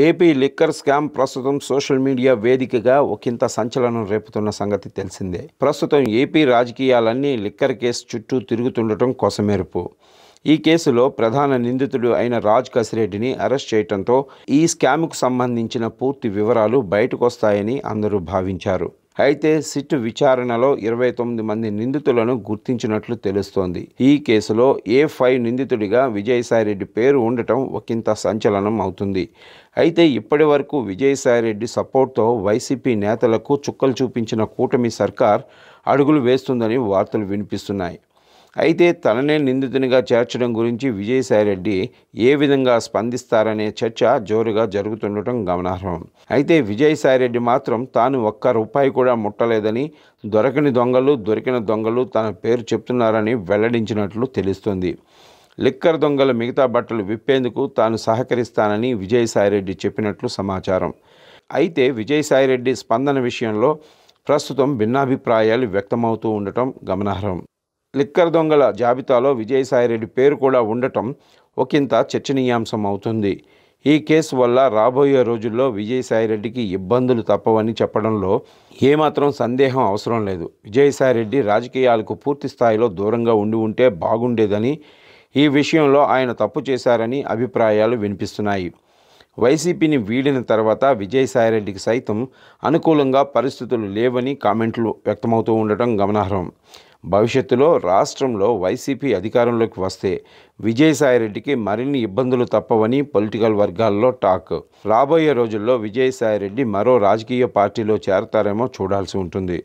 AP liquor scam ప్రస్తుతం social media వేదికగా ఒకంత సంచలనం రేపుతున్న సంగతి తెలిసిందే. ప్రస్తుతం ఏపీ రాజకీయాలన్నీ లిక్కర్ కేసు చుట్టూ తిరుగుతుండటం కొసమెరుపు. ఈ కేసులో ప్రధాన నిందితుడు అయిన రాజ్ కసిరెడ్డిని అరెస్ట్ చేయడంతో ఈ స్కామ్కు సంబంధించిన పూర్తి వివరాలు బయటకొస్తాయని అందరూ భావించారు. అయితే సిట్ విచారణలో 29 మంది నిందితులను గుర్తించినట్లు తెలుస్తోంది. ఈ కేసులో A5 నిందితుడిగా విజయసాయిరెడ్డి పేరు ఉండటం ఒకంత సంచలనం అవుతుంది. అయితే ఇప్పటి వరకు విజయసాయిరెడ్డి సపోర్ట్తో వైసీపీ నేతలకు చుక్కలు చూపించిన కూటమి సర్కార్ అడుగులు వేస్తుందని వార్తలు వినిపిస్తున్నాయి. అయితే తననే నిందితునిగా చేర్చడం గురించి విజయసాయిరెడ్డి ఏ విధంగా స్పందిస్తారనే చర్చ జోరుగా జరుగుతుండటం గమనార్హం. అయితే విజయసాయిరెడ్డి మాత్రం తాను ఒక్క రూపాయి కూడా ముట్టలేదని, దొరకని దొంగలు దొరికిన దొంగలు తన పేరు చెప్తున్నారని వెల్లడించినట్లు తెలుస్తోంది. లిక్కర్ దొంగల మిగతా బట్టలు విప్పేందుకు తాను సహకరిస్తానని విజయసాయిరెడ్డి చెప్పినట్లు సమాచారం. అయితే విజయసాయిరెడ్డి స్పందన విషయంలో ప్రస్తుతం భిన్నాభిప్రాయాలు వ్యక్తమవుతూ ఉండటం గమనార్హం. లిక్కర్ దొంగల జాబితాలో విజయసాయిరెడ్డి పేరు కూడా ఉండటం ఒకంత చర్చనీయాంశం అవుతుంది. ఈ కేసు వల్ల రాబోయే రోజుల్లో విజయసాయిరెడ్డికి ఇబ్బందులు తప్పవని చెప్పడంలో ఏమాత్రం సందేహం అవసరం లేదు. విజయసాయిరెడ్డి రాజకీయాలకు పూర్తి స్థాయిలో దూరంగా ఉంటే బాగుండేదని, ఈ విషయంలో ఆయన తప్పు చేశారని అభిప్రాయాలు వినిపిస్తున్నాయి. వైసీపీని వీడిన తర్వాత విజయసాయిరెడ్డికి సైతం అనుకూలంగా పరిస్థితులు లేవని కామెంట్లు వ్యక్తమవుతూ ఉండటం గమనార్హం. భవిష్యత్తులో రాష్ట్రంలో వైసీపీ అధికారంలోకి వస్తే విజయసాయిరెడ్డికి మరిన్ని ఇబ్బందులు తప్పవని పొలిటికల్ వర్గాల్లో టాక్. రాబోయే రోజుల్లో విజయసాయిరెడ్డి మరో రాజకీయ పార్టీలో చేరతారేమో చూడాల్సి ఉంటుంది.